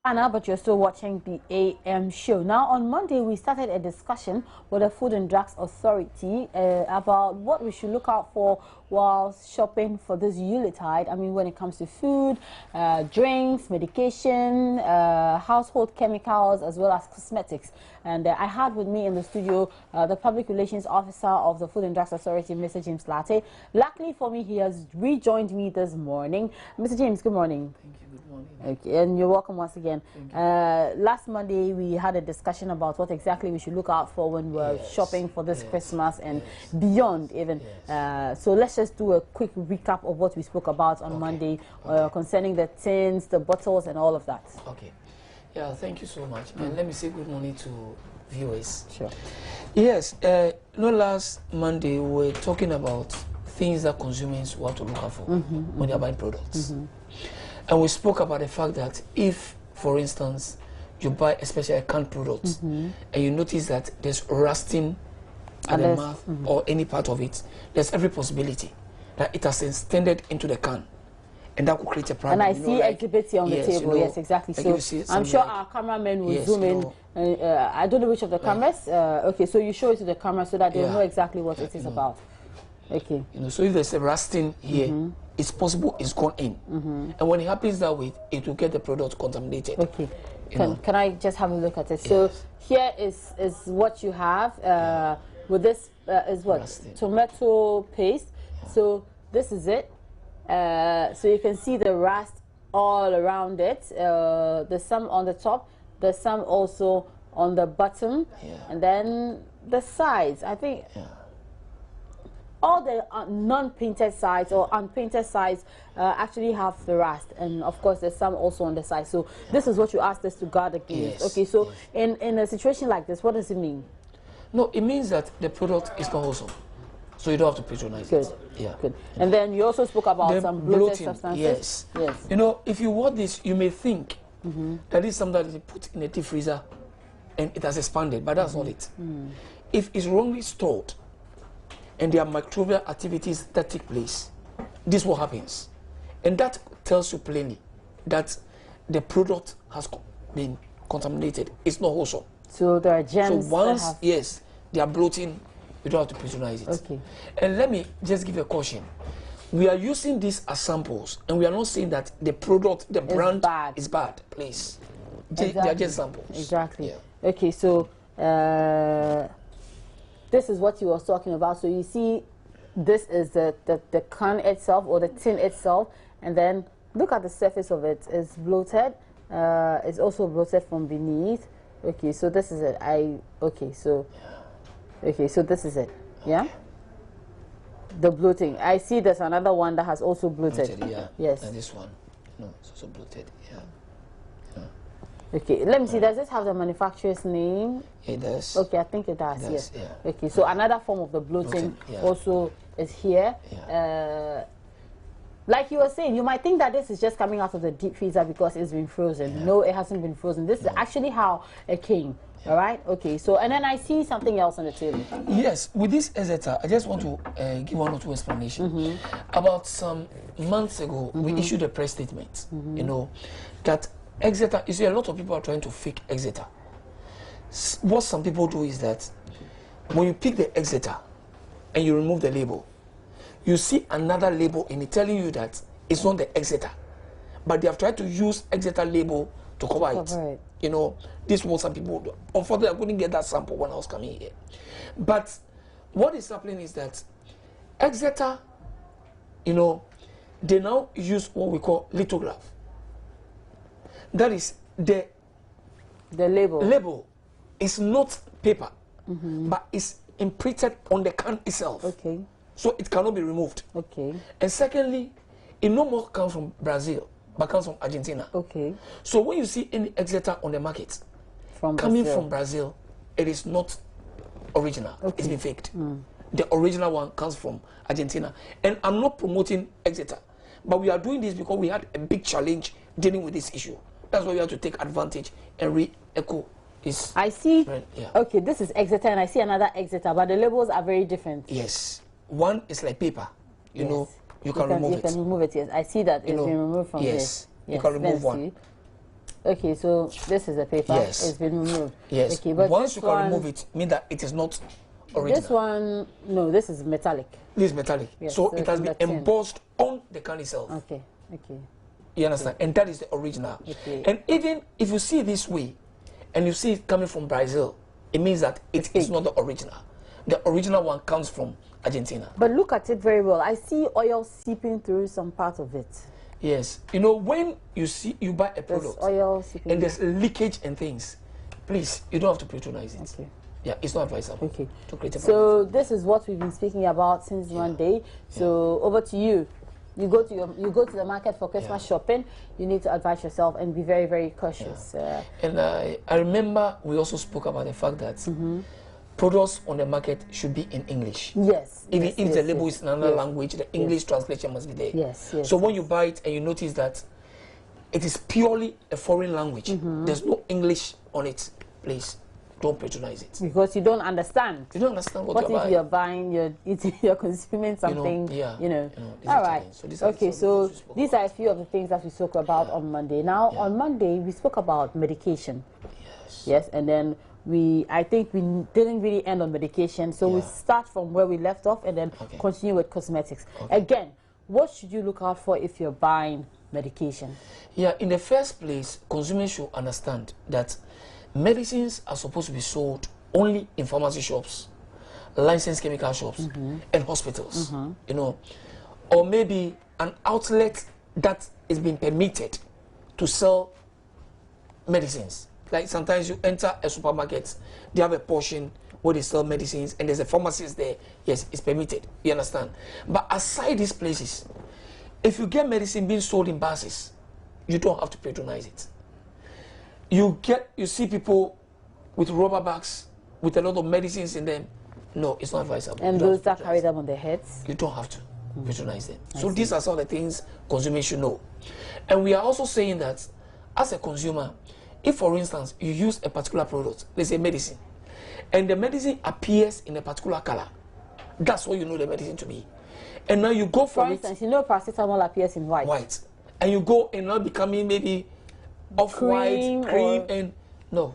Anna, but you're still watching the AM show. Now, on Monday, we started a discussion with the Food and Drugs Authority about what we should look out for while shopping for this Yuletide. I mean, when it comes to food, drinks, medication, household chemicals, as well as cosmetics. And I had with me in the studio the Public Relations Officer of the Food and Drugs Authority, Mr. James Latte. Luckily for me, he has rejoined me this morning. Mr. James, good morning. Thank you. Good morning. Okay, and you're welcome once again. Last Monday, we had a discussion about what exactly we should look out for when we're shopping for this Christmas and beyond even. So let's just do a quick recap of what we spoke about on Monday concerning the tins, the bottles, and all of that. Okay. Yeah, thank you so much. And let me say good morning to viewers. Sure. Yes, last Monday we were talking about things that consumers want to look out for when they are buying products. And we spoke about the fact that if, for instance, you buy especially a canned product and you notice that there's rusting at the mouth or any part of it, there's every possibility that it has extended into the can. And that could create a problem. And I see exhibits here on the table. Yes, exactly. So I'm sure our cameraman will zoom in. I don't know which of the cameras. Okay, so you show it to the camera so that they'll know exactly what it is about. Okay. So if there's a rusting here, it's possible it's gone in. And when it happens that way, it will get the product contaminated. Okay. Can I just have a look at it? So here is what you have. With this is what? Rusting. Tomato paste. So this is it. So you can see the rust all around it. There's some on the top. There's some also on the bottom. And then the sides. I think all the non-painted sides or unpainted sides actually have the rust, and of course there's some also on the side. So this is what you asked us to guard against. Okay, so in a situation like this, what does it mean? No, it means that the product is not wholesome, so you don't have to patronize it. Good. And then you also spoke about some bloated substances. Yes. You know, if you want this, you may think that is something that is put in a deep freezer and it has expanded, but that's not it. If it's wrongly stored and there are microbial activities that take place, this is what happens. And that tells you plainly that the product has been contaminated. It's not wholesome. So there are germs. So once, they are bloating, you don't have to patronize it. Okay. And let me just give a caution. We are using these as samples, and we are not saying that the product, the brand is bad, please. They are just samples. Exactly. Yeah. Okay, so this is what you were talking about. So you see, this is the can itself or the tin itself, and then look at the surface of it. It's bloated. It's also bloated from beneath. Okay, so this is it. So this is it. Yeah. The bloating. I see there's another one that has also bloated. Yes. And this one, no, it's also bloated. Okay, let me see. Does this have the manufacturer's name? It does. Okay, I think it does. Yes. Okay, so another form of the bloating also is here. Like you were saying, you might think that this is just coming out of the deep freezer because it's been frozen. No, it hasn't been frozen. This is actually how it came. All right. Okay. So, and then I see something else on the table. Yes, with this Exeter, I just want to give one or two explanations. About some months ago, we issued a press statement. You know that Exeter. You see, a lot of people are trying to fake Exeter. What some people do is that when you pick the Exeter and you remove the label, you see another label in it telling you that it's not the Exeter, but they have tried to use Exeter label to cover it. You know, this is what some people do. Unfortunately, I couldn't get that sample when I was coming here. But what is happening is that Exeter, you know, they now use what we call lithograph. That is the label. Label is not paper, but it's imprinted on the can itself. Okay. So it cannot be removed. Okay. And secondly, it no more comes from Brazil, but comes from Argentina. Okay. So when you see any Exeter on the market coming from Brazil, it is not original. It's been faked. The original one comes from Argentina. And I'm not promoting Exeter, but we are doing this because we had a big challenge dealing with this issue. That's why we have to take advantage and re-echo this. I see. Okay, this is Exeter, and I see another Exeter, but the labels are very different. Yes. One is like paper. You know, you can remove it. You can remove it, yes. I see that it's been removed from this. Yes, you can remove one. Okay, so this is the paper. Yes. It's been removed. Yes. Okay, but once you can remove it, mean that it is not original. This one, no, this is metallic. This is metallic. Yes, so it has been tin. embossed on the can itself. Okay, okay. You understand? Okay. And that is the original. Okay. And even if you see this way, and you see it coming from Brazil, it means that it is not the original. The original one comes from Argentina. But look at it very well. I see oil seeping through some part of it. Yes. You know, when you buy a product oil seeping and there's leakage and things, please, you don't have to patronize it. Okay. Yeah, it's not advisable. Okay. To create a so this is what we've been speaking about since one day. So over to you. You go to the market for Christmas shopping. You need to advise yourself and be very, very cautious. And I remember we also spoke about the fact that products on the market should be in English. Yes. Even yes, if yes, the label yes, is in another language, the English translation must be there. Yes. Yes. So when you buy it and you notice that it is purely a foreign language, there's no English on it, please don't patronize it. Because you don't understand. You don't understand what you're if buying. you're buying, you're eating, you're consuming something, All right. So these are a few of the things that we spoke about on Monday. Now, on Monday, we spoke about medication. Yes. And then I think we didn't really end on medication. So we start from where we left off and then continue with cosmetics. Again, what should you look out for if you're buying medication? Yeah, in the first place, consumers should understand that medicines are supposed to be sold only in pharmacy shops, licensed chemical shops, and hospitals, or maybe an outlet that is being permitted to sell medicines. Like sometimes you enter a supermarket, they have a portion where they sell medicines, and there's a pharmacist there. Yes, it's permitted. You understand? But aside these places, if you get medicine being sold in buses, you don't have to patronize it. You see people with rubber bags with a lot of medicines in them. No, it's not advisable. And those that carry them on their heads? You don't have to patronize them. So these are some of the things consumers should know. And we are also saying that as a consumer, if for instance you use a particular product, let's say medicine, and the medicine appears in a particular color, that's what you know the medicine to be. And now you go for instance, paracetamol appears in white. White. And you go and now becoming maybe off-white, cream, and no.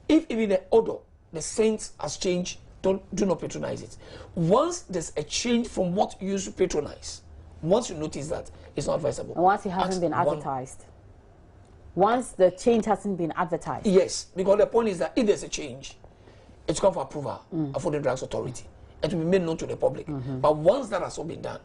If even the odor, the scent has changed, do not patronize it. Once there's a change from what you used to patronize, once you notice that, it's not advisable. And once it hasn't been advertised. Once the change hasn't been advertised. Yes, because the point is that if there's a change, it's come for approval of the Drugs Authority. It will be made known to the public. But once that has all been done,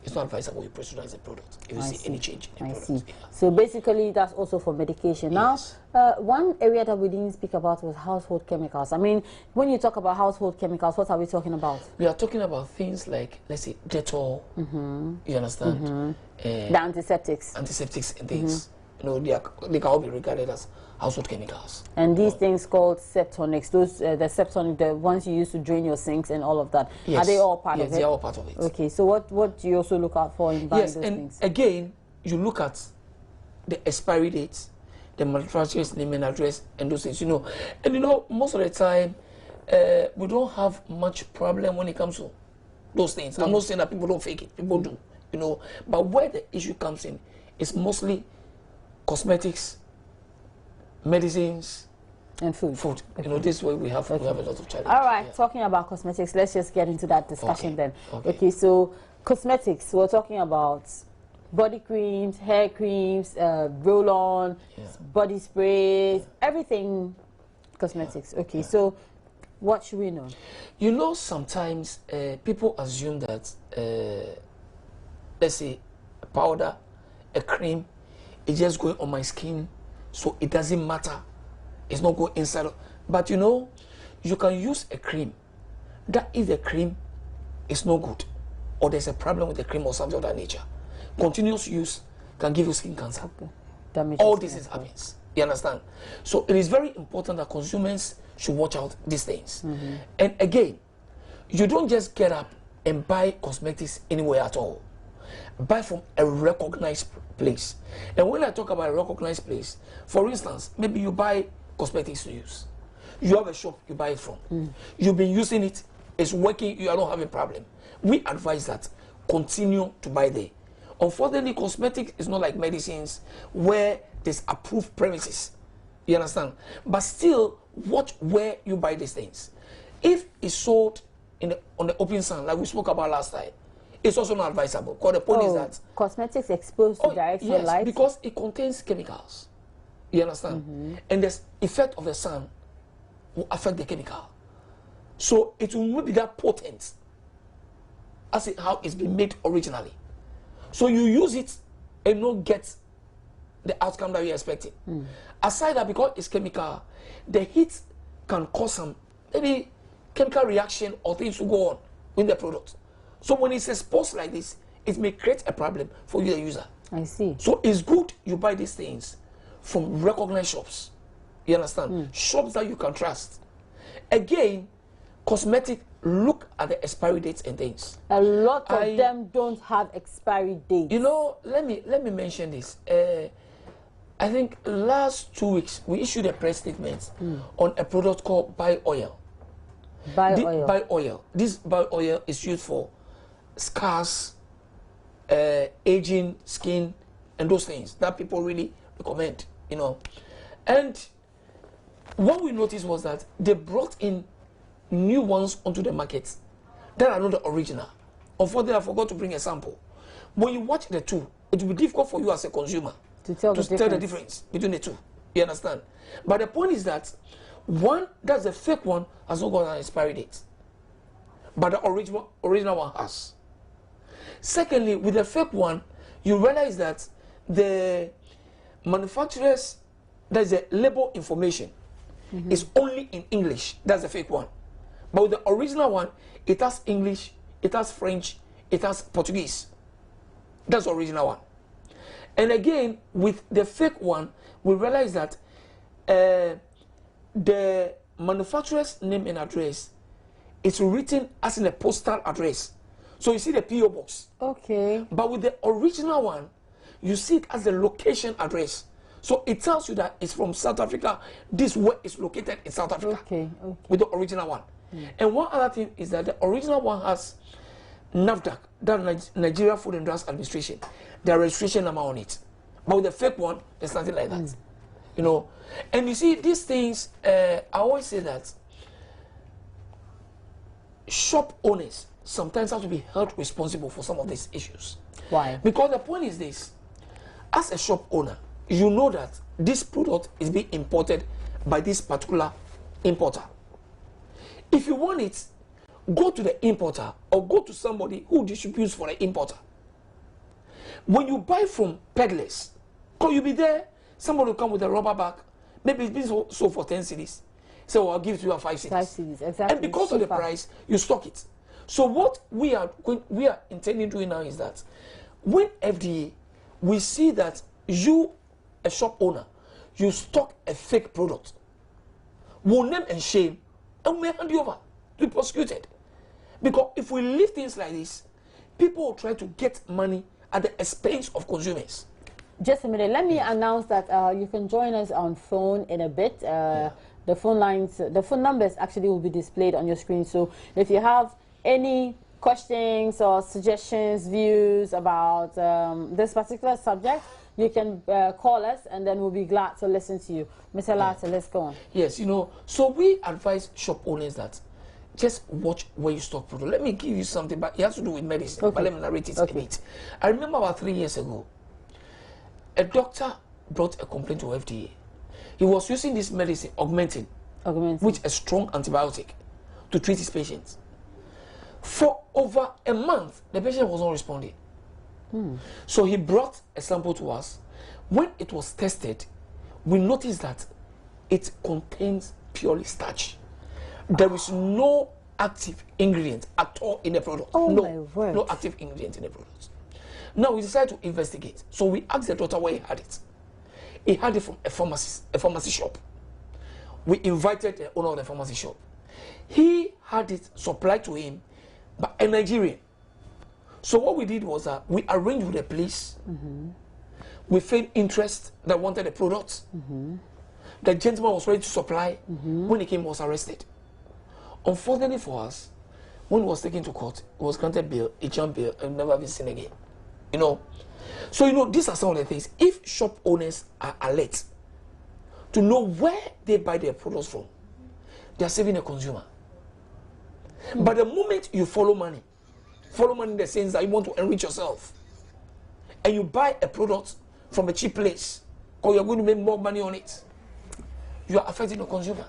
it's not advisable you patronize the product if you see any change in the product. Yeah. So basically, that's also for medication. Yes. Now, one area that we didn't speak about was household chemicals. I mean, when you talk about household chemicals, what are we talking about? We are talking about things like, let's say, Dettol. You understand? The antiseptics. Antiseptics and things. They can all be regarded as household chemicals. And these things called septonics, those the septonic, the ones you use to drain your sinks and all of that, are they all part of it? Yes, they are all part of it. Okay, so what do you also look out for in buying those things? Again, you look at the expiry dates, the manufacturer's name and address, and those things, And most of the time, we don't have much problem when it comes to those things. I'm not saying that people don't fake it, people do, But where the issue comes in is mostly cosmetics, medicines, and food. This way we have a lot of challenges. All right, talking about cosmetics, let's just get into that discussion then. Okay, so cosmetics, we're talking about body creams, hair creams, roll-on, body sprays, everything cosmetics. Okay, so what should we know? Sometimes people assume that, let's say, a powder, a cream, it's just going on my skin, so it doesn't matter. It's not going inside. But you can use a cream that if the cream is no good, or there's a problem with the cream or something of that nature, continuous use can give you skin cancer. All this happens. You understand? So it is very important that consumers should watch out these things. And again, you don't just get up and buy cosmetics anywhere at all. Buy from a recognized place. And when I talk about a recognized place, for instance, maybe you buy cosmetics to use. You have a shop you buy it from. You've been using it, it's working, you are not having a problem. We advise that continue to buy there Unfortunately, cosmetics is not like medicines where there's approved premises. You understand? But still, watch where you buy these things. If it's sold on the open sun, like we spoke about last time, it's also not advisable. Because the point is that cosmetics exposed to direct sunlight. Because it contains chemicals. You understand? And the effect of the sun will affect the chemical. So it will not be that potent as how it's been made originally. So you use it and not get the outcome that you're expecting. Aside that, because it's chemical, the heat can cause some maybe chemical reaction or things to go on in the product. So when it's exposed like this, it may create a problem for you, the user. I see. So it's good you buy these things from recognized shops. You understand? Shops that you can trust. Again, cosmetic, look at the expiry dates and things. A lot of them don't have expiry dates. You know, let me mention this. I think last 2 weeks we issued a press statement on a product called Buy Oil. Buy Oil. This Buy Oil is used for scars, aging skin, and those things that people really recommend. You know, and what we noticed was that they brought in new ones onto the market that are not the original. Unfortunately, I forgot to bring a sample. When you watch the two, it will be difficult for you as a consumer to tell the difference between the two. You understand? But the point is that one, that's the fake one, has not got an expiry date, but the original one has. Secondly, with the fake one, you realize that the manufacturers, there's a label information is only in English. That's the fake one. But with the original one, it has English, it has French, it has Portuguese. That's the original one. And again, with the fake one, we realize that the manufacturer's name and address is written as in a postal address. So you see the PO box. Okay. But with the original one, you see it as the location address. So it tells you that it's from South Africa. This where it's located in South Africa. Okay. With the original one. And one other thing is that the original one has NAFDAC, that Nigeria Food and Drugs Administration, the registration number on it. But with the fake one, there's nothing like that. You know, and you see these things. I always say that shop owners sometimes have to be held responsible for some of these issues. Why? Because the point is this: as a shop owner, you know that this product is being imported by this particular importer. If you want it, go to the importer or go to somebody who distributes for the importer. When you buy from peddlers, because you'll be there, somebody will come with a rubber bag, maybe it's been sold for 10 cedis. So I'll give it to you at 5 cedis. 5 cedis, exactly. And because of the price, you stock it. So what we are intending to do now is that when FDA, we see that you, a shop owner, you stock a fake product, we'll name and shame, and we may hand you over to be prosecuted. Because if we leave things like this, people will try to get money at the expense of consumers. Just a minute. Let me announce that you can join us on phone in a bit. The phone lines, the phone numbers actually will be displayed on your screen. So if you have any questions or suggestions, views about this particular subject, you can call us and then we'll be glad to listen to you. Mr. Latte, let's go on. Yes, you know, so we advise shop owners that just watch where you stock product. Let me give you something, but it has to do with medicine. Okay. But let me narrate it a bit. I remember about 3 years ago, a doctor brought a complaint to FDA. He was using this medicine, augmentin, which is a strong antibiotic, to treat his patients. For over a month, the patient was not responding. So he brought a sample to us. When it was tested, we noticed that it contains purely starch. There is no active ingredient at all in the product. Oh, no active ingredient in the product. Now we decided to investigate. So we asked the doctor where he had it. He had it from a pharmacy shop. We invited the owner of the pharmacy shop. He had it supplied to him by a Nigerian. So what we did was that we arranged with the police. We feigned interest that wanted the product. The gentleman was ready to supply. When he came, he was arrested. Unfortunately for us, when he was taken to court, he was granted bail, a jump bail, and never been seen again. You know, so these are some of the things. If shop owners are alert to know where they buy their products from, they are saving the consumer. But the moment you follow money in the sense that you want to enrich yourself, and you buy a product from a cheap place, or you're going to make more money on it, you are affecting the consumer.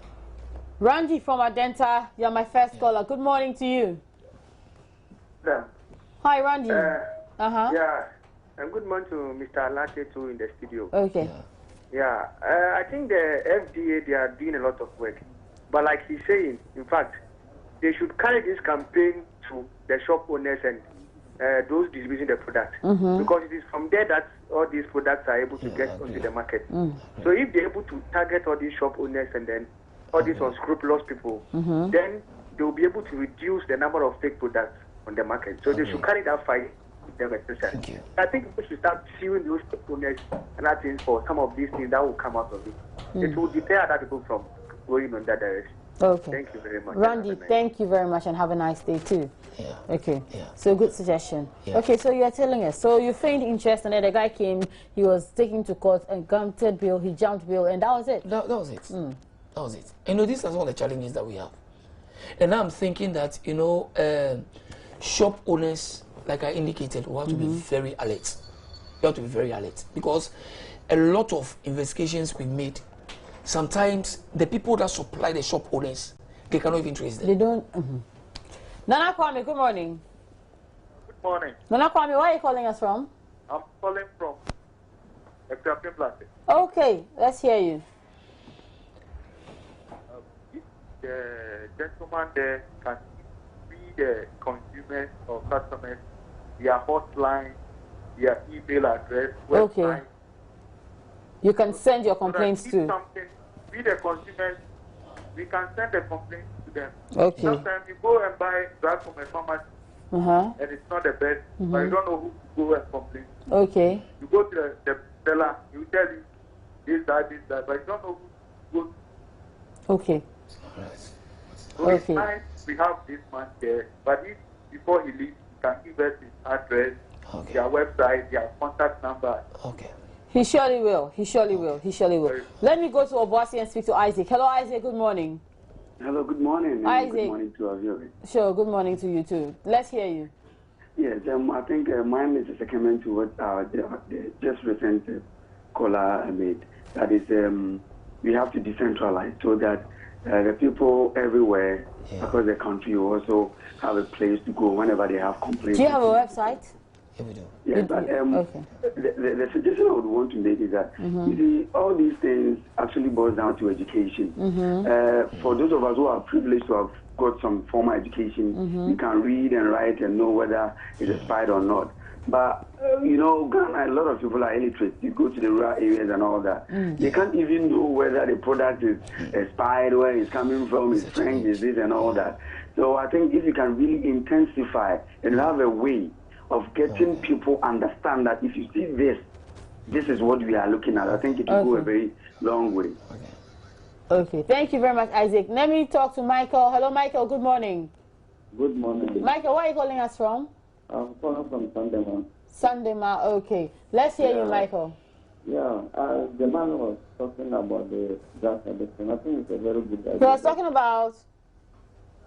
Randy from Adenta, you're my first caller. Good morning to you. Yeah. Hi, Randy. Yeah, and good morning to Mr. Alate too in the studio. Okay. Yeah, I think the FDA, they are doing a lot of work. But like he's saying, in fact, they should carry this campaign to the shop owners and those distributing the product. Because it is from there that all these products are able to get onto the market. So if they're able to target all these shop owners and then all these unscrupulous people, then they will be able to reduce the number of fake products on the market. So they should carry that fight with them, especially. I think we should start suing those shop owners and other things for some of these things that will come out of it. It will deter other people from going on that direction. Okay. Thank you very much. Randy, thank you very much and have a nice day too. Yeah. Okay. Yeah. So good suggestion. Yeah. Okay, so you're telling us. So you feigned interest and then the guy came, he was taken to court and granted bail, he jumped bail, and that was it. That was it. That was it. These are all the challenges that we have. And now I'm thinking that, shop owners, like I indicated, will have to be very alert. You have to be very alert because a lot of investigations we made, sometimes the people that supply the shop owners, they cannot even trace them. They don't. Nana Kwame, good morning. Good morning. Nana Kwame, where are you calling us from? I'm calling from Ekrapi Plastic. Okay, let's hear you. The gentleman there can be the consumers or customers, their hotline, their email address, website. Okay. You can send your complaints to. We the consumers, we can send the complaints to them. Okay. Sometimes you go and buy drugs from a pharmacy, and it's not the best, but you don't know who to go and complain. Okay. You go to the seller, he will tell you this, that, but you don't know who to go to. Okay. So it's nice we have this man there, but if before he leaves, he can give us his address, their website, their contact number. Okay. He surely will. He surely will. He surely will. Let me go to Obuasi and speak to Isaac. Hello, Isaac. Good morning. Hello, good morning. Isaac. Good morning to our viewers. Sure, good morning to you too. Let's hear you. Yes, I think mine is a second to what the just recent caller made. That is, we have to decentralize so that the people everywhere across the country will also have a place to go whenever they have complaints. Do you have a website? Yeah, we do. Yeah, but the suggestion I would want to make is that you see, all these things actually boils down to education. For those of us who are privileged to have got some formal education, you can read and write and know whether it's expired or not. But Ghana, a lot of people are illiterate. You go to the rural areas and all that. They can't even know whether the product is expired, where it's coming from, is French, is this and all that. So I think if you can really intensify and have a way of getting people understand that if you see this is what we are looking at, I think it will go a very long way. Okay, thank you very much, Isaac. Let me talk to Michael. Hello, Michael. Good morning. Good morning. Michael, where are you calling us from? I'm calling from Sandema. Sandema, okay. Let's hear you, Michael. Yeah, the man was talking about the drugs addiction. I think it's a very good idea. He was talking about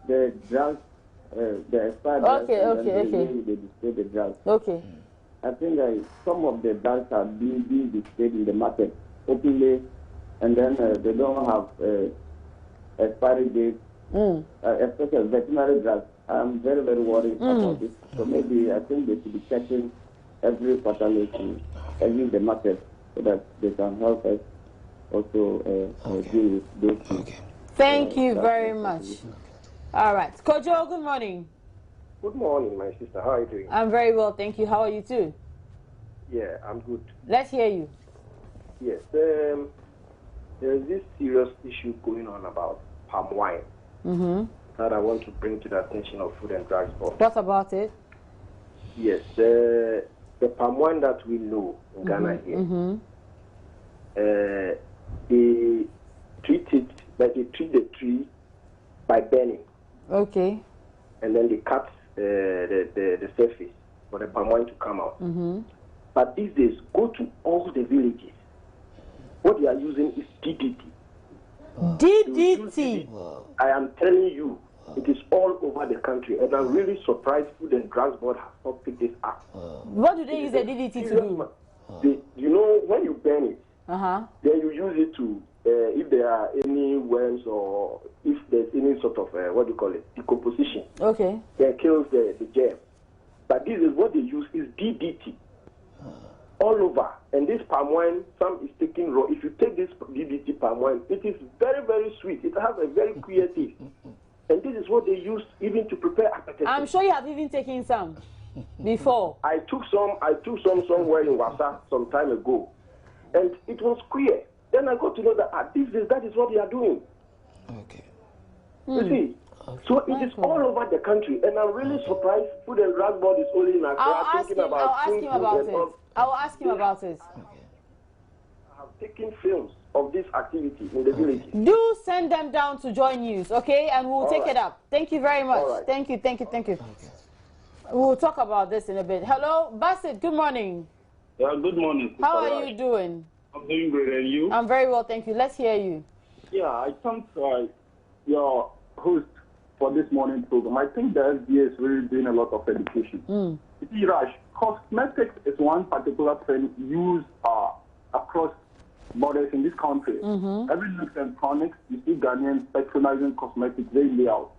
the drugs, the expired drugs, the way they display the drugs. Okay. I think some of the drugs are being displayed in the market openly, and then they don't have expiry dates, especially veterinary drugs. I'm very, very worried about this. So maybe I think they should be checking every quarterly to exit the market so that they can help us also deal with those things. Thank you very much. All right. Kojo, good morning. Good morning, my sister. How are you doing? I'm very well, thank you. How are you too? Yeah, I'm good. Let's hear you. Yes, there is this serious issue going on about palm wine that I want to bring to the attention of Food and Drugs Board. What about it? Yes, the palm wine that we know in Ghana here, they treat it, but they treat the tree by burning. Okay. And then they cut the surface. for the palm wine to come out. But these days, go to all the villages. What they are using is DDT. DDT. I am telling you, it is all over the country, and I'm really surprised Food and Drugs Board has not picked this up. What do they use the DDT to do? You know, when you burn it, then you use it to, if there are any worms or if there's any sort of, what do you call it, decomposition. Okay. That kills the germ. But this is what they use is DDT. All over. And this palm wine, some is taken raw. If you take this DDT palm wine, it is very, very sweet. It has a very clear taste. And this is what they use even to prepare appetite. I'm sure you have even taken some before. I took some somewhere in Wasa some time ago. And it was clear. Then I got to know that that is what they are doing. Okay. You see? So it is all over the country, and I'm really surprised Food and Drug Board is only in Accra thinking about I will ask him about it. I have taken films of this activity in the village. Do send them down to Joy News, okay? And we'll take it up. Thank you very much. Thank you. We'll talk about this in a bit. Hello, Bassett, good morning. Yeah, good morning. How are you doing? I'm doing great, and you? I'm very well, thank you. Let's hear you. Yeah, I thank your host for this morning program. I think the FDA is really doing a lot of education. You see, Raj, cosmetics is one particular thing used across borders in this country. Every nooks and chronics, you see Ghanaians patronizing cosmetics day in, day out.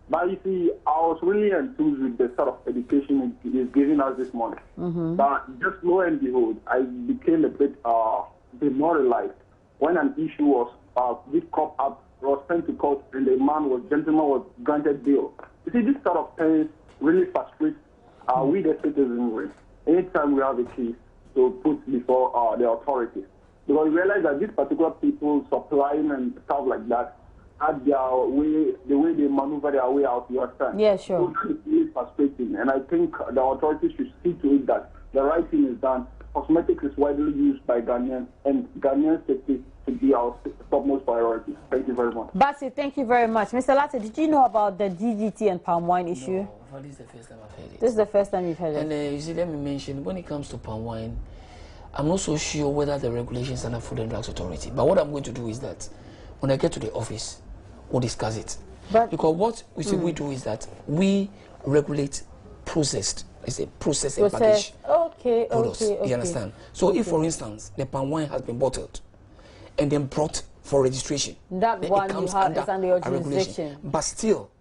But you see, I was really enthused with the sort of education it is giving us this morning. But just lo and behold, I became a bit demoralized when an issue was this crop up was sent to court and the gentleman was granted bail. You see, this sort of things really frustrates we the citizens anytime we have a case to put before the authorities. Because we realize that these particular people supplying and stuff like that had their way, the way they maneuver their way out, you understand? Yeah, sure. So that is really frustrating. And I think the authorities should see to it that the right thing is done. Cosmetics is widely used by Ghanaians, and Ghanaian safety should be our topmost priority. Thank you very much. Basi, thank you very much. Mr. Latte, did you know about the DDT and palm wine issue? No, this is the first time I've heard it. This is the first time you've heard it. And you see, let me mention, when it comes to palm wine, I'm not so sure whether the regulations under Food and Drugs Authority. But what I'm going to do is that when I get to the office, we'll discuss it. But because what we say we do is that we regulate processed, processed and packaged products. You understand? So if, for instance, the palm wine has been bottled and then brought for registration, that then one it comes is under your jurisdiction. But still,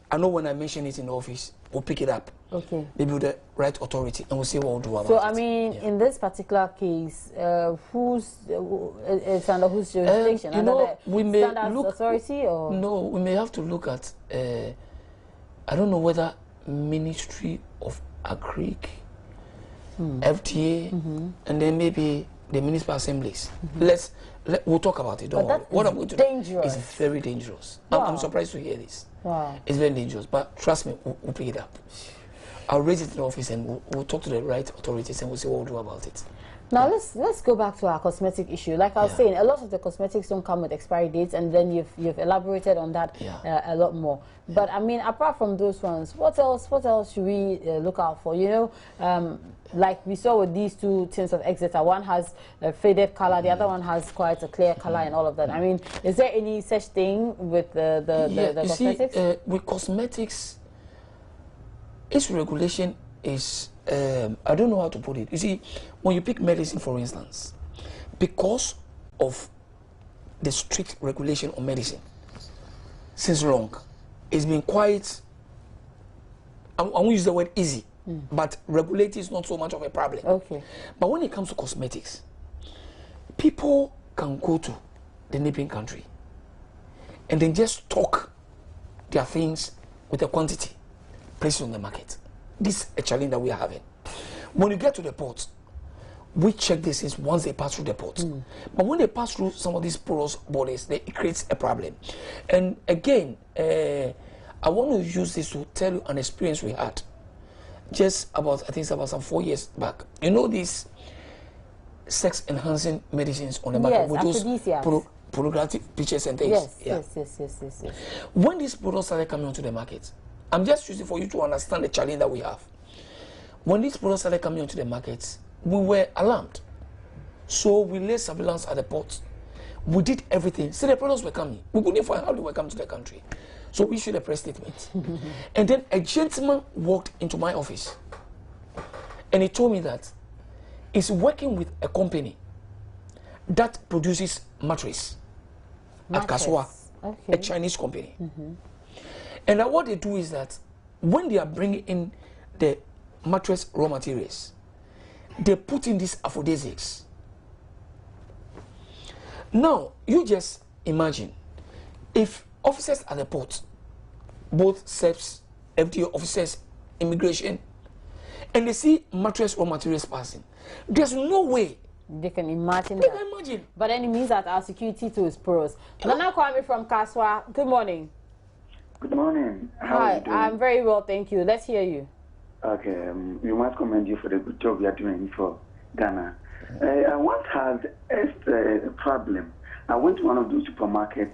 I know when I mention it in the office, we'll pick it up. Okay. Maybe with the right authority, and we'll see what we'll do about it. So, I mean, in this particular case, it's under whose jurisdiction? Under the Standards Authority? Or? No, we may have to look at, I don't know whether Ministry of Agric, FDA, and then maybe the municipal assemblies. We'll talk about it. Don't worry. What I'm going to do is very dangerous. Wow. I'm surprised to hear this. Wow. It's very dangerous, but trust me, we'll pick it up. I'll raise it in the office and we'll talk to the right authorities and we'll see what we'll do about it. Now let's go back to our cosmetic issue. Like I was saying, a lot of the cosmetics don't come with expiry dates, and then you've elaborated on that a lot more. But I mean, apart from those ones, what else should we look out for? You know, like we saw with these two tins of Exeter, one has a faded color, the other one has quite a clear color, and all of that. I mean, is there any such thing with the cosmetics? See, with cosmetics, its regulation is, I don't know how to put it. You see, when you pick medicine, for instance, because of the strict regulation on medicine, since long, it's been quite, I won't use the word easy, but regulating is not so much of a problem. Okay. But when it comes to cosmetics, people can go to the neighboring country and then just stock their things with a quantity placed on the market. This is a challenge that we are having. When you get to the port, we check this things once they pass through the port. But when they pass through some of these porous borders, it creates a problem. And again, I want to use this to tell you an experience we had just about, I think it's about some 4 years back. You know these sex-enhancing medicines on the market with those pornographic pictures and things? Yes. When these products started coming onto the market, I'm just using for you to understand the challenge that we have. when these products started coming onto the market, we were alarmed. So we laid surveillance at the port. We did everything. So the products were coming. We couldn't find how they were coming to the country. So we issued a press statement. And then a gentleman walked into my office and he told me that he's working with a company that produces mattress at Kaswa, a Chinese company. And now what they do is that when they are bringing in the mattress raw materials, they put in these aphrodisiacs. Now, you just imagine if officers at the port, both SEPs, FDA officers, immigration, and they see mattress raw materials passing, there's no way they can imagine that. But then it means that our security too is porous. Nana Kwame from Kaswa, good morning. Good morning. How Hi, are you doing? I'm very well, thank you. Let's hear you. Okay, we must commend you for the good job you are doing for Ghana. I once had a problem. I went to one of those supermarkets,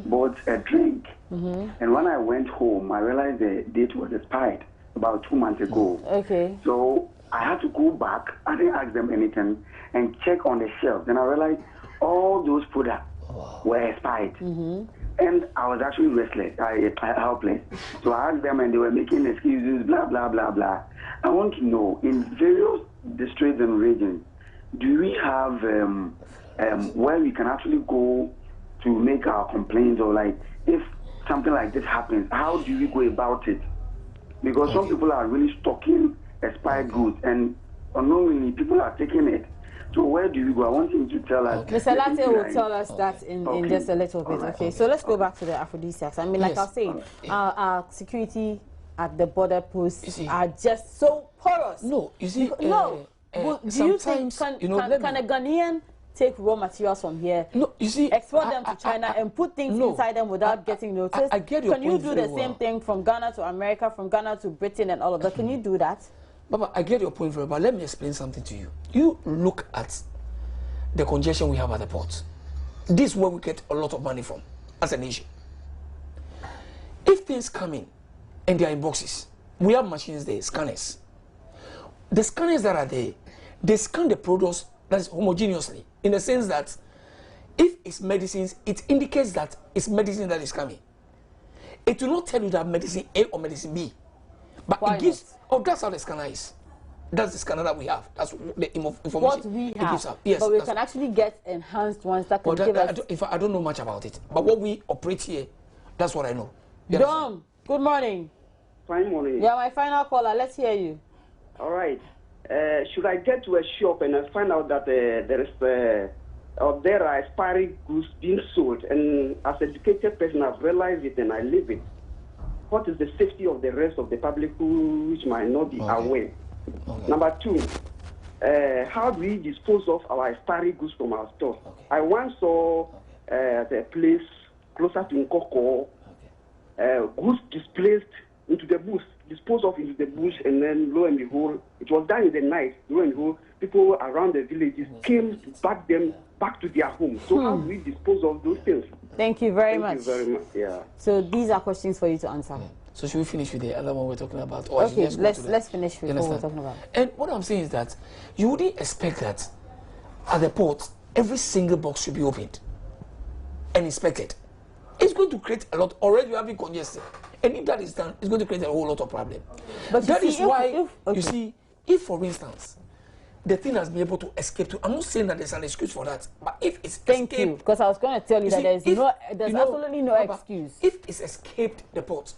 bought a drink, and when I went home, I realized the date was expired about 2 months ago. Okay. So I had to go back. I didn't ask them anything and check on the shelf. Then I realized all those products were expired. And I was actually restless, helpless. So I asked them and they were making excuses, blah, blah, blah, blah. I want to know, in various districts and regions, do we have where we can actually go to make our complaints, or like if something like this happens, how do we go about it? Because some people are really stocking expired goods and unknowingly people are taking it. So where do we go? I want him to tell us. Mr. Latte will tell us that in just a little bit. Okay, so let's go back to the aphrodisiacs. I mean, like I was saying, our security at the border posts are just so porous. No, you see, do you think can a Ghanaian take raw materials from here, no, you see, export them to China and put things inside them without getting noticed? I get your Can you point do very the same thing from Ghana to America, from Ghana to Britain and all of that? Can you do that? Baba, I get your point very well, but let me explain something to you. You look at the congestion we have at the port. This is where we get a lot of money from as a nation. If things come in and they are in boxes, we have machines there, scanners. The scanners that are there, they scan the products that is homogeneously, in the sense that if it's medicines, it indicates that it's medicine that is coming. It will not tell you that medicine A or medicine B. But Why it gives, not? oh, that's how the scanner is. That's the scanner that we have. That's the information What we it gives have. out. Yes, but we can actually get enhanced ones that can give us... I don't know much about it. But what we operate here, that's what I know. Dom, good morning. Fine morning. Yeah, my final caller. Let's hear you. All right. Should I get to a shop and I find out that there are expiring goods being sold, and as an educated person I've realized it and I live it, what is the safety of the rest of the public which might not be aware? Number two, how do we dispose of our expiring goods from our store? I once saw the place closer to Nkoko, goods displaced into the bush, disposed of into the bush, and then lo and behold, it was done in the night. Lo and behold, people around the villages came to pack them back to their homes. So how do we dispose of those things? Thank you very much. Thank you very much. Yeah. So these are questions for you to answer. So should we finish with the other one we're talking about? Or okay, let's finish with what we're talking about. And what I'm saying is that you wouldn't expect that at the port every single box should be opened and inspected. It's going to create a lot. Already we have been congested, and if that is done, it's going to create a whole lot of problem. But that is why you see, if for instance the thing has been able to escape to, I'm not saying that there's an excuse for that, but if it's Thank you, because I was going to tell you that there's absolutely no excuse. If it's escaped the port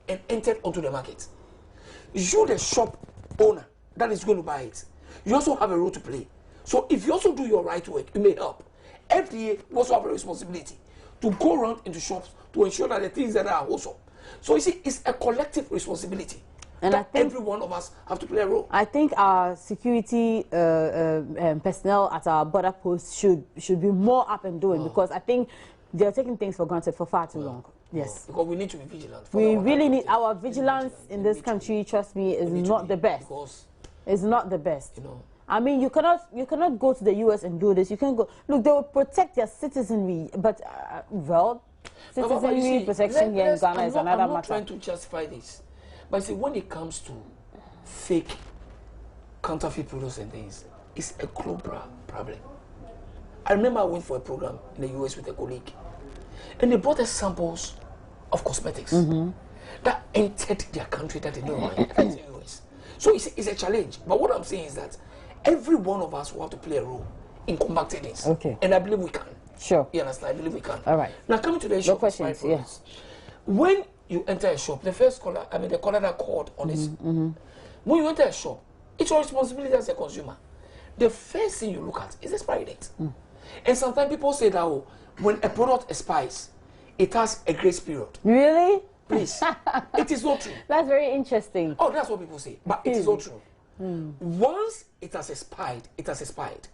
and entered onto the market, you, the shop owner that is going to buy it, you also have a role to play. So if you also do your right work, you may help. FDA also have a responsibility to go around into shops to ensure that the things that are wholesome. So you see, it's a collective responsibility. And I think every one of us have to play a role. I think our security personnel at our border posts should be more up and doing, because I think they're taking things for granted for far too long. Yes. Because we need to be vigilant. We really need our vigilance in this country. Trust me, is not the best. It's not the best. I mean, you cannot go to the US and do this. You can go. Look, they will protect their citizenry, but citizenry protection here in Ghana is another matter. I'm not trying to justify this, but see, when it comes to fake counterfeit products and things is a global problem. I remember I went for a program in the US with a colleague, and they brought us samples of cosmetics that entered their country that they didn't want in the US. So it's a challenge. But what I'm saying is that every one of us will have to play a role in combating this. Okay. And I believe we can. Sure. You understand? I believe we can. All right. Now coming to the issue of questions, yes. When you enter a shop, the caller that called on this. When you enter a shop, it's your responsibility as a consumer. The first thing you look at is the expiry date. And sometimes people say that when a product expires, it has a grace period. Really? Please. It is not true. That's very interesting. Oh, that's what people say. But it is not true. Once it has expired, it has expired.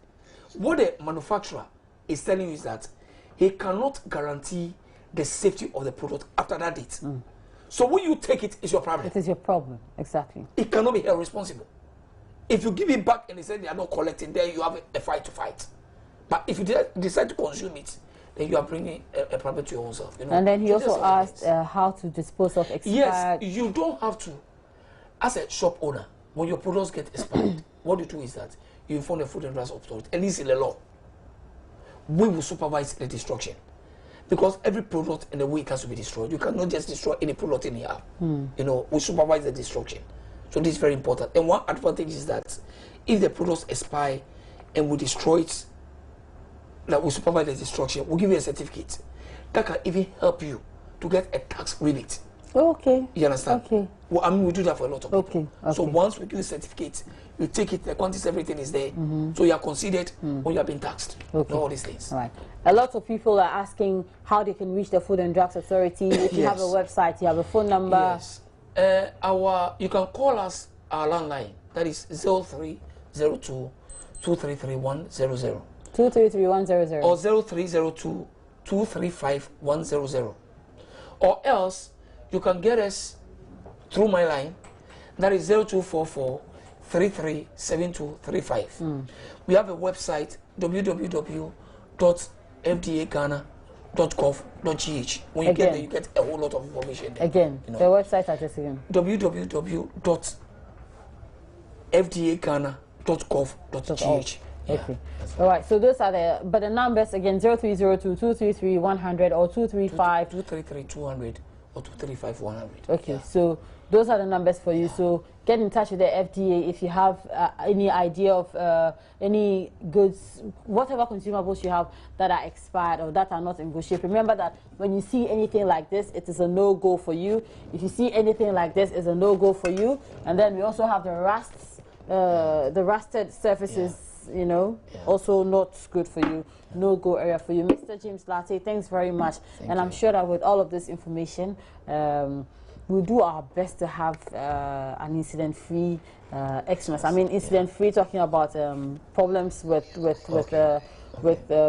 What the manufacturer is telling you is that he cannot guarantee the safety of the product after that date. So when you take it, it's your problem. It is your problem, exactly. It cannot be held responsible. If you give it back and they say they are not collecting, then you have a fight to fight. But if you decide to consume it, then you are bringing a problem to your own self. You know? And then he also asked how to dispose of expired. Yes, you don't have to. As a shop owner, when your products get expired, what you do is that you inform the Food and Drugs Authority, at least in the law. We will supervise the destruction. Because every product in the week has to be destroyed. You cannot just destroy any product in here. You know, we supervise the destruction. So this is very important. And one advantage is that if the products expire and we destroy it, like we supervise the destruction, we'll give you a certificate that can even help you to get a tax rebate. Okay. You understand? Okay. Well, I mean, we do that for a lot of people. Okay. So once we give you a certificate, you take it, the quantities, everything is there. So you are considered when you are being taxed. Okay. All these things. All right. A lot of people are asking how they can reach the Food and Drugs Authority. If you have a website, you have a phone number. Yes. You can call us our landline. That is 0302 233 233-100. or 0302 235 100. Or else you can get us through my line. That is 0244 337235. We have a website www.fdaghana.gov.gh. When you get there, you get a whole lot of information there. Again, you know. the website address again. www.fdaghana.gov.gh. Yeah. Okay. All right. So those are but the numbers again: 0302 233 100 or 235 233 200 or 235 100. Okay. So those are the numbers for you. So get in touch with the FDA if you have any idea of any goods, whatever consumables you have that are expired or that are not in good shape. Remember that when you see anything like this, it is a no-go for you. If you see anything like this, it's a no-go for you. And then we also have the rusted surfaces. You know, also not good for you, no-go area for you. Mr. James Latte, thanks very much. I'm sure that with all of this information, we'll do our best to have an incident-free Xmas. I mean, incident-free, talking about problems with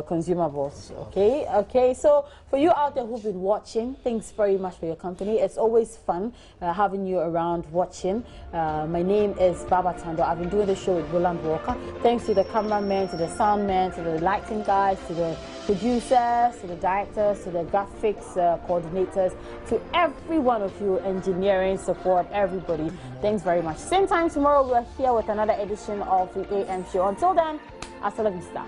consumables. Okay. So for you out there who've been watching, thanks very much for your company. It's always fun having you around watching. My name is Baba Tando. I've been doing the show with Roland Walker. Thanks to the cameraman, to the soundman, to the lighting guys, to the producers, to the directors, to the graphics coordinators, to every one of you, engineering support, everybody. Thanks very much. Same time tomorrow, we're here with another edition of the AM show. Until then, hasta la vista.